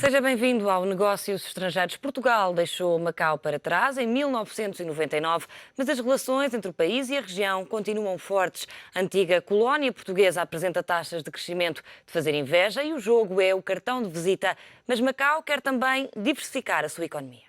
Seja bem-vindo ao Negócios Estrangeiros. Portugal deixou Macau para trás em 1999, mas as relações entre o país e a região continuam fortes. A antiga colónia portuguesa apresenta taxas de crescimento de fazer inveja e o jogo é o cartão de visita. Mas Macau quer também diversificar a sua economia.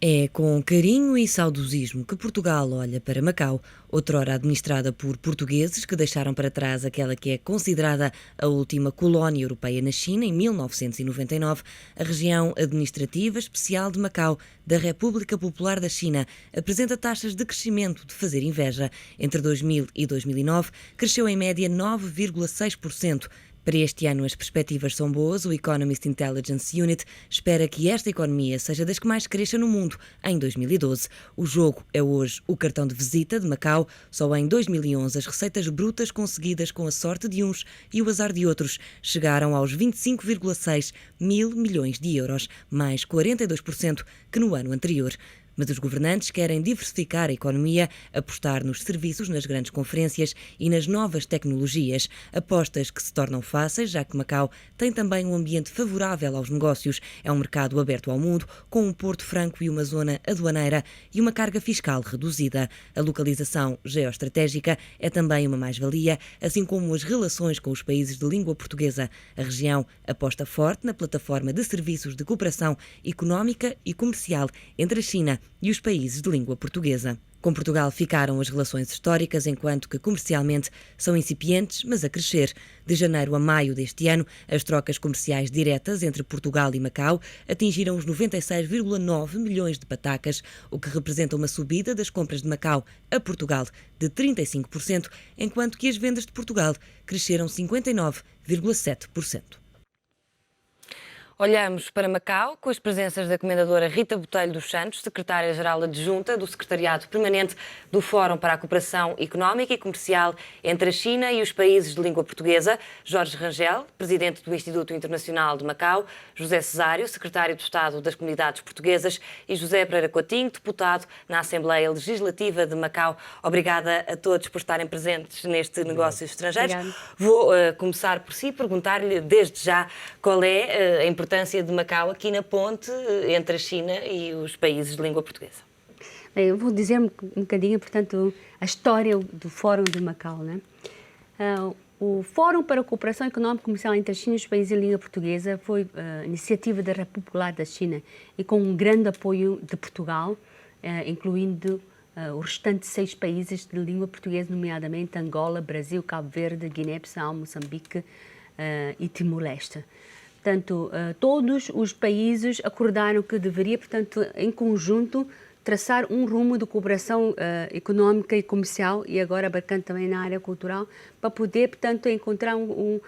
É com carinho e saudosismo que Portugal olha para Macau, outrora administrada por portugueses que deixaram para trás aquela que é considerada a última colónia europeia na China em 1999. A região administrativa especial de Macau, da República Popular da China, apresenta taxas de crescimento de fazer inveja. Entre 2000 e 2009, cresceu em média 9,6%. Para este ano as perspectivas são boas. O Economist Intelligence Unit espera que esta economia seja das que mais cresça no mundo em 2012. O jogo é hoje o cartão de visita de Macau. Só em 2011 as receitas brutas conseguidas com a sorte de uns e o azar de outros chegaram aos 25,6 mil milhões de euros, mais 42% que no ano anterior. Mas os governantes querem diversificar a economia, apostar nos serviços, nas grandes conferências e nas novas tecnologias. Apostas que se tornam fáceis, já que Macau tem também um ambiente favorável aos negócios. É um mercado aberto ao mundo, com um porto franco e uma zona aduaneira e uma carga fiscal reduzida. A localização geoestratégica é também uma mais-valia, assim como as relações com os países de língua portuguesa. A região aposta forte na plataforma de serviços de cooperação económica e comercial entre a China e os países de língua portuguesa. Com Portugal ficaram as relações históricas, enquanto que comercialmente são incipientes, mas a crescer. De janeiro a maio deste ano, as trocas comerciais diretas entre Portugal e Macau atingiram os 96,9 milhões de patacas, o que representa uma subida das compras de Macau a Portugal de 35%, enquanto que as vendas de Portugal cresceram 59,7%. Olhamos para Macau com as presenças da Comendadora Rita Botelho dos Santos, Secretária-Geral Adjunta do Secretariado Permanente do Fórum para a Cooperação Económica e Comercial entre a China e os países de língua portuguesa, Jorge Rangel, Presidente do Instituto Internacional de Macau, José Cesário, Secretário de Estado das Comunidades Portuguesas e José Pereira Coutinho, Deputado na Assembleia Legislativa de Macau. Obrigada a todos por estarem presentes neste Negócios Estrangeiros. Obrigada. Vou começar por si, perguntar-lhe desde já qual é a importância de Macau aqui na ponte entre a China e os países de língua portuguesa. Eu vou dizer um bocadinho, portanto, a história do Fórum de Macau, né? O Fórum para a Cooperação Económica e Comercial entre a China e os países de língua portuguesa foi iniciativa da República Popular da China e com um grande apoio de Portugal, incluindo os restantes 6 países de língua portuguesa, nomeadamente Angola, Brasil, Cabo Verde, Guiné-Bissau, Moçambique e Timor-Leste. Portanto, todos os países acordaram que deveria, portanto, em conjunto, traçar um rumo de cooperação económica e comercial e agora abarcando também na área cultural, para poder, portanto, encontrar um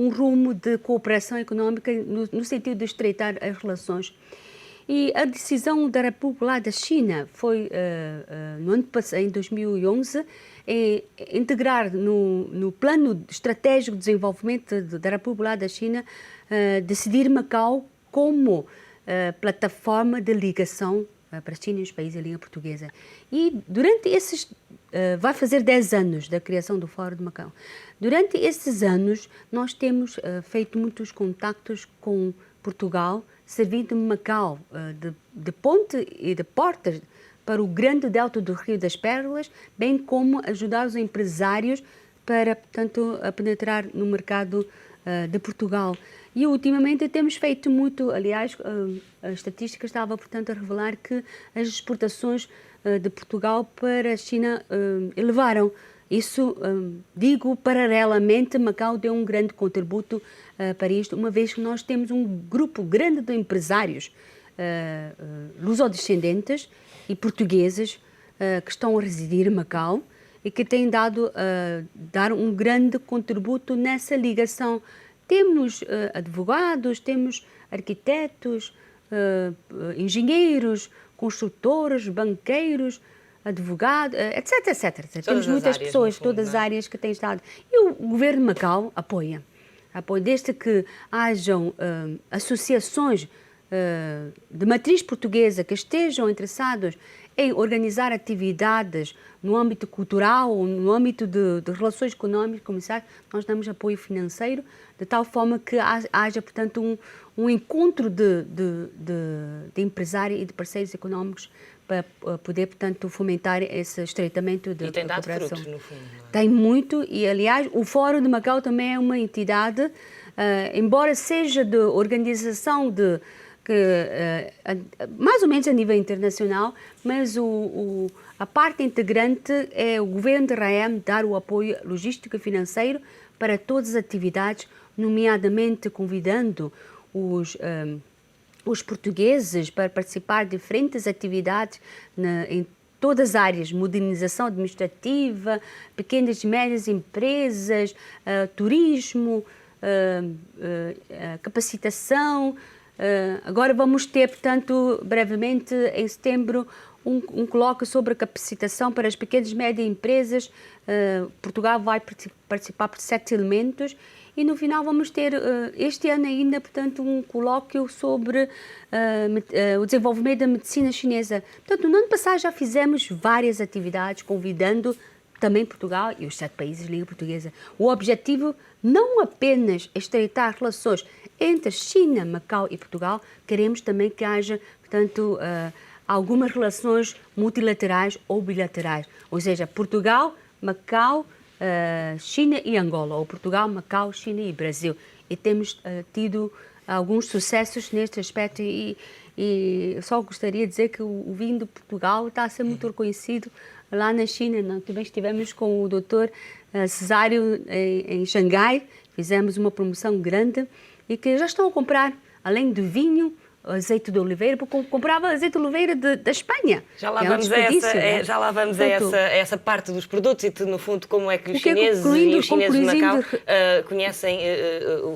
rumo de cooperação económica no sentido de estreitar as relações. E a decisão da República Popular da China foi, no ano passado, em 2011, integrar no plano estratégico de desenvolvimento da República Popular da China, decidir Macau como plataforma de ligação para a China e os países de língua portuguesa. E durante esses, vai fazer 10 anos da criação do Fórum de Macau. Durante esses anos, nós temos feito muitos contactos com Portugal, servindo Macau de ponte e de portas para o grande delta do Rio das Pérolas, bem como ajudar os empresários para, portanto, a penetrar no mercado de Portugal. E ultimamente temos feito muito, aliás, a estatística estava, portanto, a revelar que as exportações de Portugal para a China elevaram. Isso, digo, paralelamente, Macau deu um grande contributo para isto, uma vez que nós temos um grupo grande de empresários lusodescendentes e portugueses que estão a residir em Macau e que têm dado dar um grande contributo nessa ligação. Temos advogados, temos arquitetos, engenheiros, construtores, banqueiros, advogados, etc, etc. Temos muitas pessoas, todas as áreas que têm estado. E o governo de Macau apoia desde que hajam associações de matriz portuguesa que estejam interessados em organizar atividades no âmbito cultural ou no âmbito de relações económicas, comerciais, nós damos apoio financeiro, de tal forma que haja, portanto, um encontro de empresários e de parceiros económicos para poder, portanto, fomentar esse estreitamento de tem dado cooperação. frutos, no fundo, não é? Tem muito, e aliás o Fórum de Macau também é uma entidade, embora seja de organização mais ou menos a nível internacional, mas a parte integrante é o governo de Raem dar o apoio logístico e financeiro para todas as atividades, nomeadamente convidando os portugueses para participar de diferentes atividades em todas as áreas: modernização administrativa, pequenas e médias empresas, turismo, capacitação. Agora vamos ter, portanto, brevemente, em setembro, um colóquio sobre a capacitação para as pequenas e médias empresas. Portugal vai participar por 7 elementos. E no final vamos ter, este ano ainda, portanto, um colóquio sobre o desenvolvimento da medicina chinesa. Portanto, no ano passado já fizemos várias atividades, convidando também Portugal e os 7 países de língua portuguesa. O objetivo não apenas é estreitar relações entre China, Macau e Portugal, queremos também que haja, portanto, algumas relações multilaterais ou bilaterais. Ou seja, Portugal, Macau, China e Angola, ou Portugal, Macau, China e Brasil. E temos tido alguns sucessos neste aspecto e só gostaria de dizer que o vinho de Portugal está a ser muito reconhecido lá na China. Nós também estivemos com o Dr. Cesário em Xangai, fizemos uma promoção grande e que já estão a comprar, além de vinho, azeite de oliveira, porque comprava azeite de oliveira da Espanha. Já lá vamos a essa parte dos produtos e, no fundo, como é que os chineses e os chineses de Macau conhecem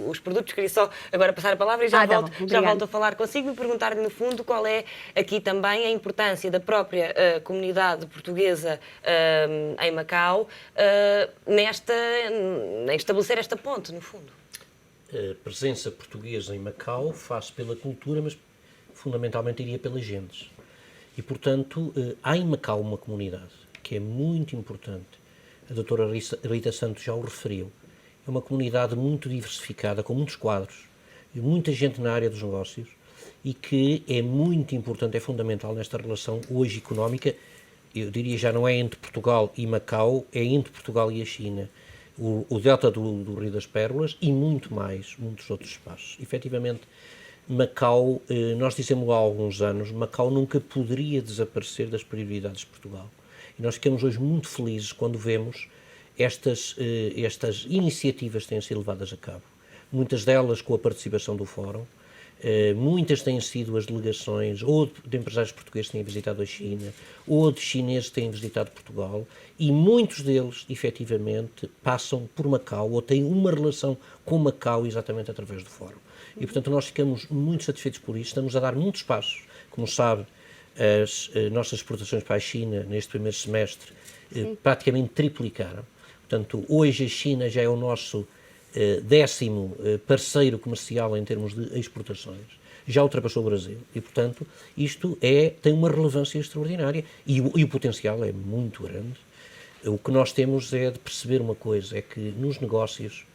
os produtos. Queria só agora passar a palavra e já volto a falar consigo e perguntar-lhe, no fundo, qual é aqui também a importância da própria comunidade portuguesa em Macau em estabelecer esta ponte, no fundo. A presença portuguesa em Macau faz pela cultura, mas fundamentalmente iria pelas gentes. E, portanto, há em Macau uma comunidade que é muito importante. A doutora Rita Santos já o referiu. É uma comunidade muito diversificada, com muitos quadros, e muita gente na área dos negócios, e que é muito importante, é fundamental nesta relação hoje económica. Eu diria já não é entre Portugal e Macau, é entre Portugal e a China. O delta do Rio das Pérolas e muito mais, muitos outros espaços. Efetivamente, Macau, nós dissemos há alguns anos, Macau nunca poderia desaparecer das prioridades de Portugal. E nós ficamos hoje muito felizes quando vemos estas iniciativas que têm sido levadas a cabo. Muitas delas com a participação do Fórum, muitas têm sido as delegações ou de empresários portugueses que têm visitado a China, ou de chineses que têm visitado Portugal, e muitos deles, efetivamente, passam por Macau ou têm uma relação com Macau exatamente através do Fórum. E, portanto, nós ficamos muito satisfeitos por isso, estamos a dar muitos passos. Como sabe, as nossas exportações para a China, neste primeiro semestre, praticamente triplicaram. Portanto, hoje a China já é o nosso 10º parceiro comercial em termos de exportações, já ultrapassou o Brasil e, portanto, isto tem uma relevância extraordinária e o potencial é muito grande. O que nós temos é de perceber uma coisa, é que nos negócios,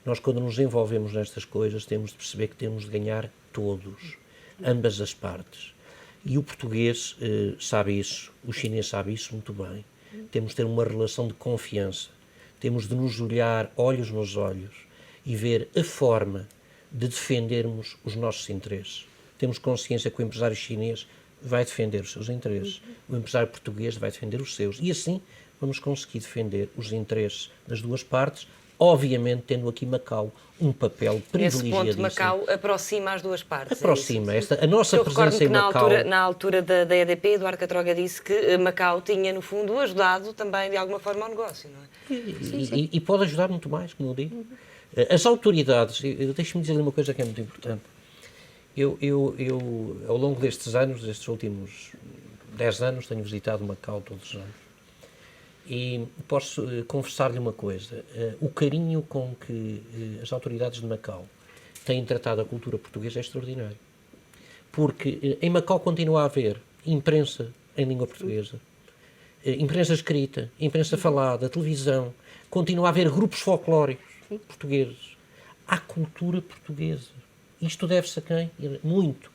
nós quando nos envolvemos nestas coisas, temos de perceber que temos de ganhar todos, ambas as partes. E o português sabe isso, o chinês sabe isso muito bem. Temos de ter uma relação de confiança. Temos de nos olhar olhos nos olhos e ver a forma de defendermos os nossos interesses. Temos consciência que o empresário chinês vai defender os seus interesses, o empresário português vai defender os seus. E assim vamos conseguir defender os interesses das duas partes, obviamente tendo aqui Macau um papel privilegiadíssimo. Esse ponto Macau aproxima as duas partes. Aproxima. A nossa presença em Macau... Na altura da EDP, Eduardo Catroga disse que Macau tinha, no fundo, ajudado também de alguma forma ao negócio, não é? E pode ajudar muito mais, como eu digo. As autoridades, deixe-me dizer uma coisa que é muito importante. Eu, ao longo destes anos, destes últimos 10 anos, tenho visitado Macau todos os anos. E posso confessar-lhe uma coisa, o carinho com que as autoridades de Macau têm tratado a cultura portuguesa é extraordinário. porque em Macau continua a haver imprensa em língua portuguesa, imprensa escrita, imprensa falada, televisão, continua a haver grupos folclóricos portugueses. Há cultura portuguesa. Isto deve-se a quem? Muito,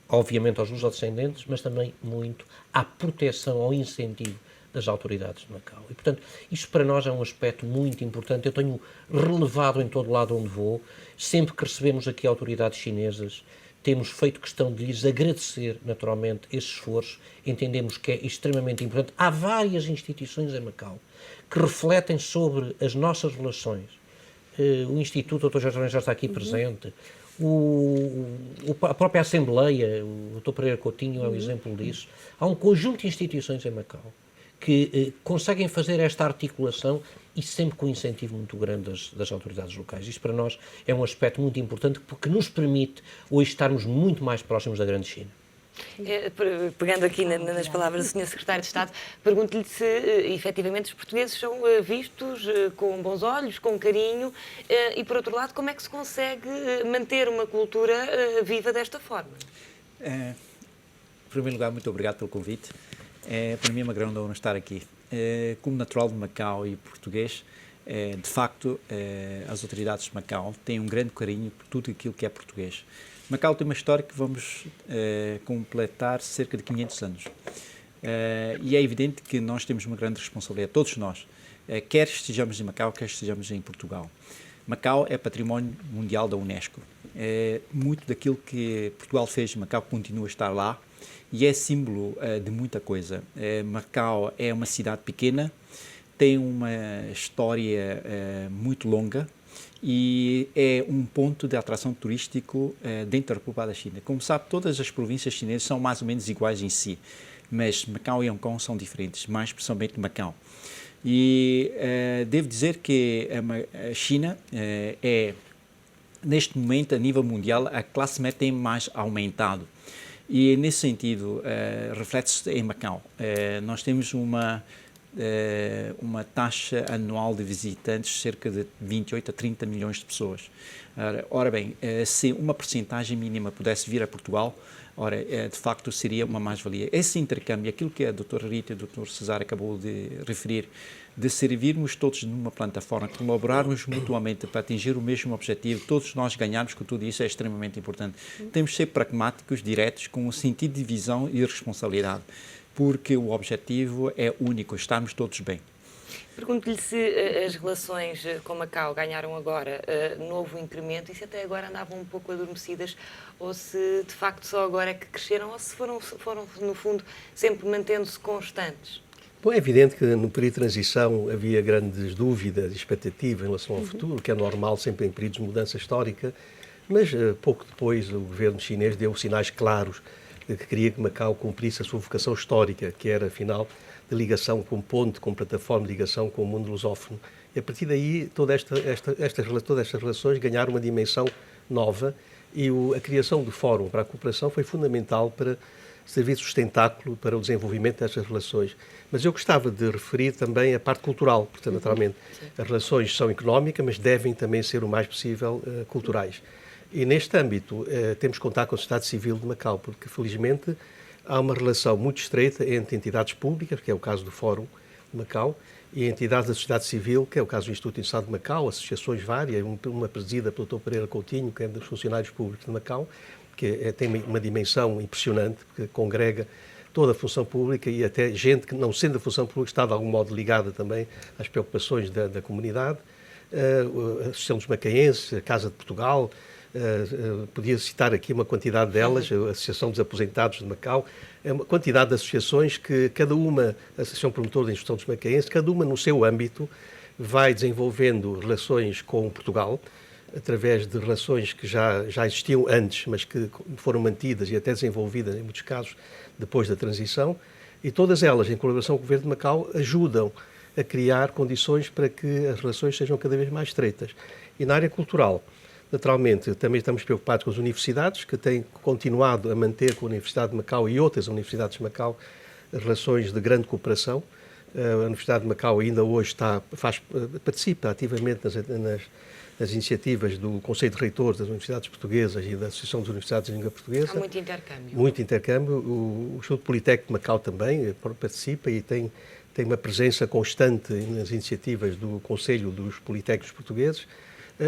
obviamente, aos lusodescendentes, mas também muito à proteção, ao incentivo das autoridades de Macau. E, portanto, isto para nós é um aspecto muito importante. Eu tenho relevado em todo lado onde vou. Sempre que recebemos aqui autoridades chinesas, temos feito questão de lhes agradecer, naturalmente, esse esforço. Entendemos que é extremamente importante. Há várias instituições em Macau que refletem sobre as nossas relações. O Instituto, o Dr. Jorge Lourenço já está aqui presente. A própria Assembleia, o Dr. Pereira Coutinho é um exemplo disso. Há um conjunto de instituições em Macau que conseguem fazer esta articulação e sempre com um incentivo muito grande das autoridades locais. Isto para nós é um aspecto muito importante porque nos permite hoje estarmos muito mais próximos da Grande China. Pegando aqui nas palavras do Sr. Secretário de Estado, pergunto-lhe se efetivamente os portugueses são vistos com bons olhos, com carinho e, por outro lado, como é que se consegue manter uma cultura viva desta forma? Em primeiro lugar, muito obrigado pelo convite. Para mim é uma grande honra estar aqui. Como natural de Macau e português, de facto, as autoridades de Macau têm um grande carinho por tudo aquilo que é português. Macau tem uma história que vamos completar cerca de 500 anos. E é evidente que nós temos uma grande responsabilidade, todos nós, quer estejamos em Macau, quer estejamos em Portugal. Macau é património mundial da Unesco. Muito daquilo que Portugal fez em Macau continua a estar lá e é símbolo de muita coisa. Macau é uma cidade pequena, tem uma história muito longa, e é um ponto de atração turístico dentro da República da China. Como sabe, todas as províncias chinesas são mais ou menos iguais em si, mas Macau e Hong Kong são diferentes, mais especialmente Macau. E devo dizer que a China é, neste momento, a nível mundial, a classe média tem mais aumentado. E, nesse sentido, reflete-se em Macau. Nós temos uma taxa anual de visitantes cerca de 28 a 30 milhões de pessoas. Ora bem, se uma percentagem mínima pudesse vir a Portugal, de facto seria uma mais-valia. Esse intercâmbio, aquilo que a doutora Rita e o Dr. Cesar acabou de referir, de servirmos todos numa plataforma, colaborarmos mutuamente para atingir o mesmo objetivo, todos nós ganharmos com tudo isso é extremamente importante. Temos de ser pragmáticos, diretos, com um sentido de visão e responsabilidade, porque o objetivo é único, estarmos todos bem. Pergunto-lhe se as relações com Macau ganharam agora novo incremento e se até agora andavam um pouco adormecidas ou se de facto só agora é que cresceram ou se foram no fundo, sempre mantendo-se constantes. Bom, é evidente que no período de transição havia grandes dúvidas e expectativas em relação ao futuro, que é normal sempre em períodos de mudança histórica, mas pouco depois o governo chinês deu sinais claros de que queria que Macau cumprisse a sua vocação histórica, que era, afinal, de ligação com ponte, com plataforma de ligação com o mundo lusófono. E a partir daí, todas estas relações ganharam uma dimensão nova e a criação do Fórum para a Cooperação foi fundamental para servir de sustentáculo para o desenvolvimento destas relações. Mas eu gostava de referir também a parte cultural, portanto, naturalmente, as relações são económicas, mas devem também ser o mais possível culturais. E neste âmbito temos que contar com a sociedade civil de Macau, porque felizmente há uma relação muito estreita entre entidades públicas, que é o caso do Fórum de Macau, e entidades da sociedade civil, que é o caso do Instituto de Estado de Macau, associações várias, uma presidida pelo Dr. Pereira Coutinho, que é dos funcionários públicos de Macau, que tem uma dimensão impressionante, porque congrega toda a função pública e até gente que, não sendo da função pública, está de algum modo ligada também às preocupações da comunidade. A Associação dos Macaenses, a Casa de Portugal, podia citar aqui uma quantidade delas, a Associação dos Aposentados de Macau, é uma quantidade de associações que cada uma, a Associação Promotora da Instituição dos Macaenses, cada uma no seu âmbito vai desenvolvendo relações com Portugal, através de relações que já existiam antes, mas que foram mantidas e até desenvolvidas, em muitos casos, depois da transição, e todas elas, em colaboração com o Governo de Macau, ajudam a criar condições para que as relações sejam cada vez mais estreitas. E na área cultural, naturalmente, também estamos preocupados com as universidades, que têm continuado a manter com a Universidade de Macau e outras universidades de Macau relações de grande cooperação. A Universidade de Macau ainda hoje participa ativamente das iniciativas do Conselho de Reitores das Universidades Portuguesas e da Associação das Universidades de Língua Portuguesa. Há muito intercâmbio. Muito intercâmbio. O Instituto Politécnico de Macau também participa e tem uma presença constante nas iniciativas do Conselho dos Politécnicos Portugueses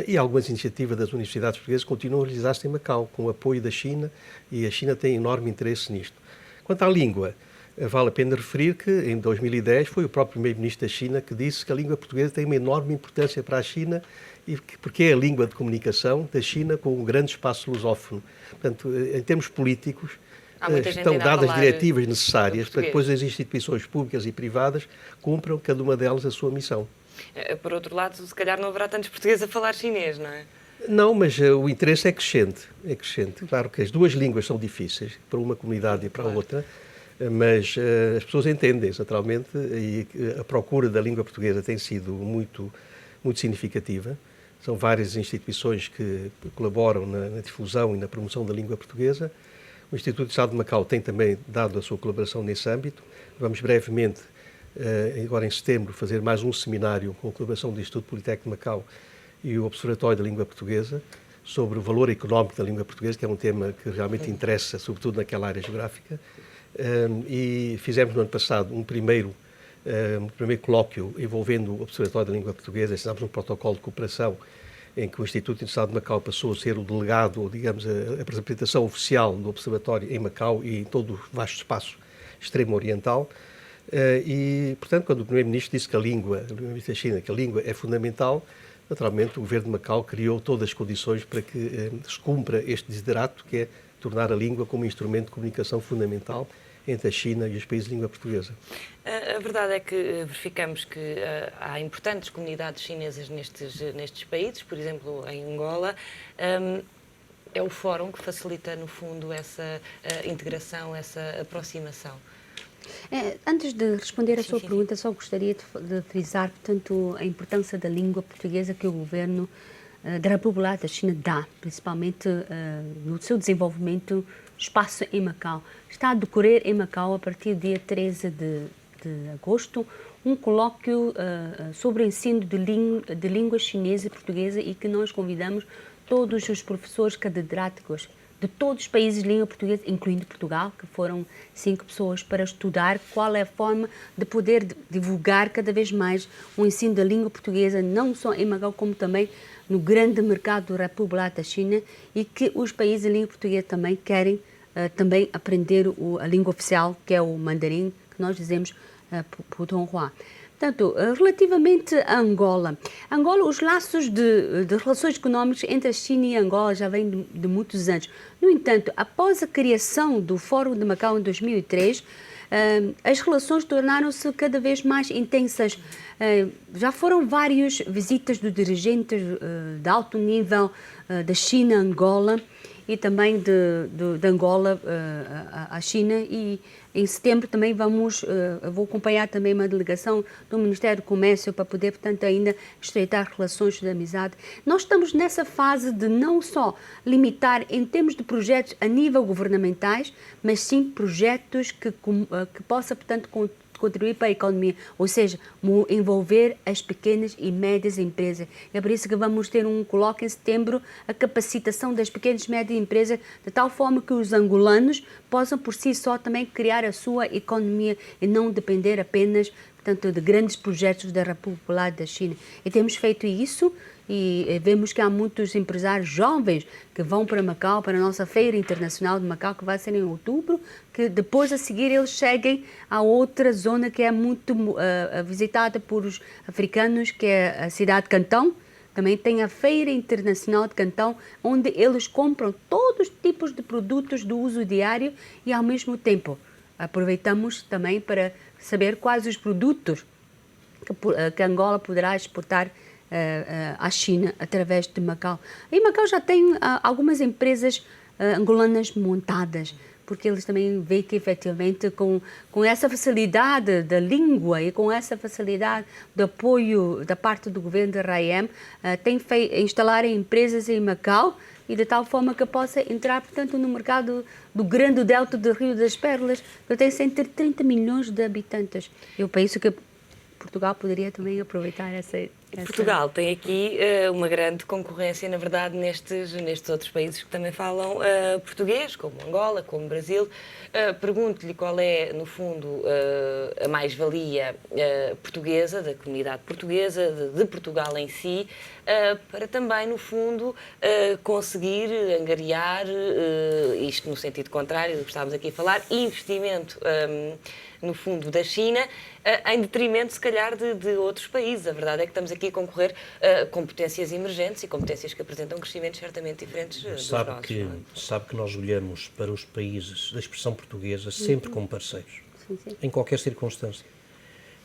e algumas iniciativas das universidades portuguesas continuam a realizar-se em Macau, com o apoio da China, e a China tem enorme interesse nisto. Quanto à língua, vale a pena referir que em 2010 foi o próprio primeiro-ministro da China que disse que a língua portuguesa tem uma enorme importância para a China porque é a língua de comunicação da China com um grande espaço lusófono. Portanto, em termos políticos, estão dadas as diretivas necessárias para que depois as instituições públicas e privadas cumpram, cada uma delas, a sua missão. Por outro lado, se calhar não haverá tantos portugueses a falar chinês, não é? Não, mas o interesse é crescente. É crescente. Claro que as duas línguas são difíceis, para uma comunidade e para a outra, mas as pessoas entendem, naturalmente, e a procura da língua portuguesa tem sido muito, muito significativa. São várias instituições que colaboram na difusão e na promoção da língua portuguesa. O Instituto de Estado de Macau tem também dado a sua colaboração nesse âmbito. Vamos brevemente, agora em setembro, fazer mais um seminário com a colaboração do Instituto Politécnico de Macau e o Observatório da Língua Portuguesa sobre o valor económico da língua portuguesa, que é um tema que realmente interessa, sobretudo naquela área geográfica. E fizemos no ano passado um primeiro colóquio envolvendo o Observatório da Língua Portuguesa. Assinámos um protocolo de cooperação em que o Instituto de Estado de Macau passou a ser o delegado, ou digamos, a representação oficial do Observatório em Macau e em todo o vasto espaço extremo-oriental. E, portanto, quando o Primeiro-Ministro disse que o Primeiro-Ministro da China, que a língua é fundamental, naturalmente o Governo de Macau criou todas as condições para que se cumpra este desiderato, que é tornar a língua como um instrumento de comunicação fundamental entre a China e os países de língua portuguesa. A verdade é que verificamos que há importantes comunidades chinesas nestes países, por exemplo, em Angola. É o fórum que facilita, no fundo, essa integração, essa aproximação. Antes de responder à sua pergunta, só gostaria de frisar, portanto, a importância da língua portuguesa que o governo da República da China dá, principalmente no seu desenvolvimento espaço em Macau. Está a decorrer em Macau, a partir do dia 13 de agosto, um colóquio sobre o ensino de língua chinesa e portuguesa, e que nós convidamos todos os professores catedráticos de todos os países de língua portuguesa, incluindo Portugal, que foram 5 pessoas, para estudar qual é a forma de poder divulgar cada vez mais o ensino da língua portuguesa, não só em Macau, como também no grande mercado da República da China, e que os países de língua portuguesa também querem também aprender a língua oficial, que é o mandarim, que nós dizemos Putonghua. Portanto, relativamente a Angola, os laços de relações económicas entre a China e a Angola já vêm de muitos anos. No entanto, após a criação do Fórum de Macau em 2003, as relações tornaram-se cada vez mais intensas. Já foram várias visitas de dirigentes de alto nível da China a Angola, e também de Angola à China, e em setembro também vou acompanhar também uma delegação do Ministério do Comércio para poder, portanto, ainda estreitar relações de amizade. Nós estamos nessa fase de não só limitar em termos de projetos a nível governamentais, mas sim projetos que possam, portanto, contribuir para a economia, ou seja, envolver as pequenas e médias empresas. É por isso que vamos ter um colóquio em setembro, a capacitação das pequenas e médias empresas, de tal forma que os angolanos possam por si só também criar a sua economia e não depender apenas, portanto, de grandes projetos da República Popular da China. E temos feito isso, e vemos que há muitos empresários jovens que vão para Macau, para a nossa Feira Internacional de Macau, que vai ser em outubro, que depois a seguir eles cheguem a outra zona que é muito visitada por os africanos, que é a cidade de Cantão. Também tem a Feira Internacional de Cantão, onde eles compram todos os tipos de produtos do uso diário, e ao mesmo tempo aproveitamos também para saber quais os produtos que Angola poderá exportar à China através de Macau. E Macau já tem algumas empresas angolanas montadas, porque eles também veem que, efetivamente, com essa facilidade da língua e com essa facilidade do apoio da parte do governo da RAEM, tem instalar empresas em Macau, e de tal forma que possa entrar, portanto, no mercado do grande delta do Rio das Pérolas, que tem 130 milhões de habitantes. Eu penso que Portugal poderia também aproveitar Portugal tem aqui uma grande concorrência, na verdade, nestes outros países que também falam português, como Angola, como Brasil. Pergunto-lhe qual é, no fundo, a mais-valia portuguesa, da comunidade portuguesa, de Portugal em si, para também, no fundo, conseguir angariar, isto no sentido contrário do que estávamos aqui a falar, investimento, no fundo, da China, em detrimento, se calhar, de outros países. A verdade é que estamos aqui a concorrer com potências emergentes e competências que apresentam crescimentos certamente diferentes dos nossos. Sabe que nós olhamos para os países da expressão portuguesa sempre como parceiros, em qualquer circunstância.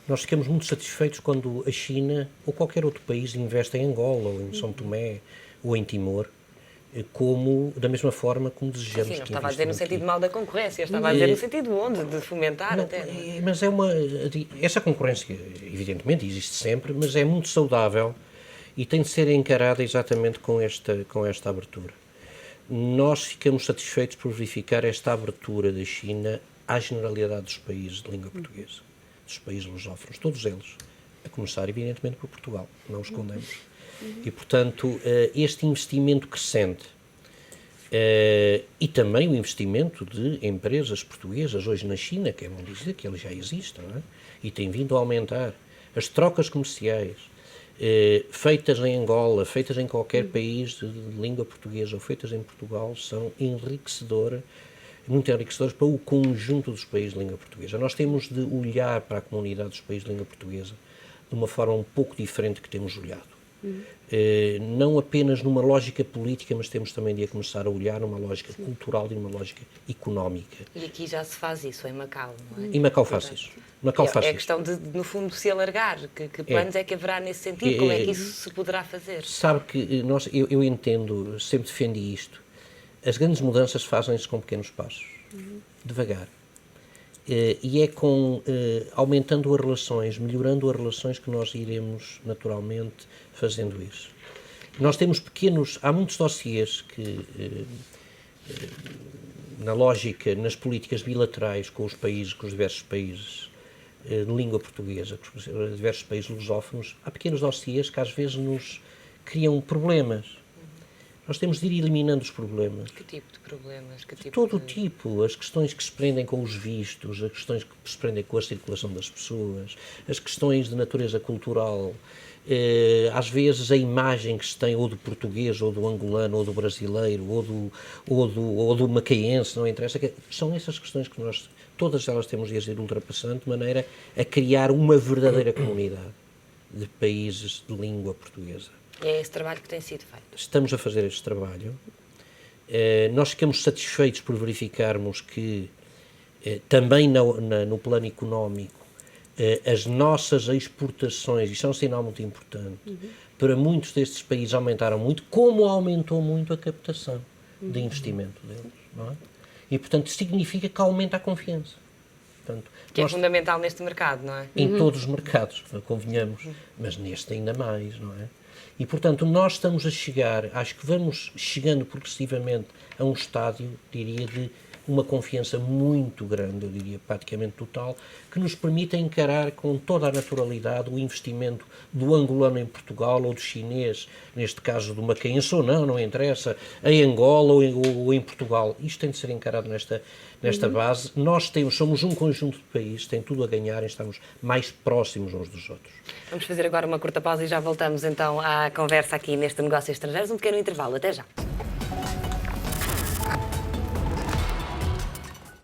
Nós ficamos muito satisfeitos quando a China ou qualquer outro país investe em Angola, ou em São Tomé, ou em Timor, da mesma forma como desejamos Sim, não que estava a dizer no investam sentido aqui. mal da concorrência, estava a dizer no sentido onde, de fomentar Não, até. Não é? mas essa concorrência, evidentemente, existe sempre, mas é muito saudável e tem de ser encarada exatamente com esta abertura. Nós ficamos satisfeitos por verificar esta abertura da China à generalidade dos países de língua portuguesa, dos países lusófonos, todos eles, a começar, evidentemente, por Portugal, não o escondemos. E, portanto, este investimento crescente e também o investimento de empresas portuguesas hoje na China, que é bom dizer que ele já existe, não é? E tem vindo a aumentar. As trocas comerciais feitas em Angola, feitas em qualquer país de língua portuguesa ou feitas em Portugal, são muito enriquecedoras para o conjunto dos países de língua portuguesa. Nós temos de olhar para a comunidade dos países de língua portuguesa de uma forma um pouco diferente que temos olhado. Não apenas numa lógica política, mas temos também de começar a olhar numa lógica cultural e numa lógica económica. E aqui já se faz isso, em Macau, não é? E Macau faz isso. Macau faz é isso. questão de, no fundo, se alargar. Que planos é que haverá nesse sentido? Como é que isso se poderá fazer? Sabe que eu entendo, sempre defendi isto. As grandes mudanças fazem-se com pequenos passos, devagar. E é aumentando as relações, melhorando as relações que nós iremos naturalmente fazendo isso. Nós temos há muitos dossiês que, na lógica, nas políticas bilaterais com os diversos países de língua portuguesa, com os diversos países lusófonos, há pequenos dossiês que às vezes nos criam problemas. Nós temos de ir eliminando os problemas. Que tipo de problemas? Todo o tipo. As questões que se prendem com os vistos, as questões que se prendem com a circulação das pessoas, as questões de natureza cultural, às vezes a imagem que se tem ou do português, ou do angolano, ou do brasileiro, ou do macaense, não interessa. São essas questões que nós, todas elas temos de as ir ultrapassando de maneira a criar uma verdadeira comunidade de países de língua portuguesa. E é esse trabalho que tem sido feito. Estamos a fazer este trabalho. Nós ficamos satisfeitos por verificarmos que, também no plano económico, as nossas exportações, isso é um sinal muito importante, para muitos destes países aumentaram muito, como aumentou muito a captação de investimento deles, não é? E, portanto, significa que aumenta a confiança. Portanto, que é fundamental neste mercado, não é? Em todos os mercados, convenhamos, mas neste ainda mais, não é? E, portanto, nós estamos a chegar, acho que vamos chegando progressivamente a um estádio, diria, de uma confiança muito grande, eu diria praticamente total, que nos permite encarar com toda a naturalidade o investimento do angolano em Portugal ou do chinês, neste caso do macaense ou não interessa, em Angola ou em Portugal. Isto tem de ser encarado nesta base. Nós somos um conjunto de países, tem tudo a ganhar em estarmos mais próximos uns dos outros. Vamos fazer agora uma curta pausa e já voltamos então à conversa aqui neste Negócios Estrangeiros, um pequeno intervalo. Até já.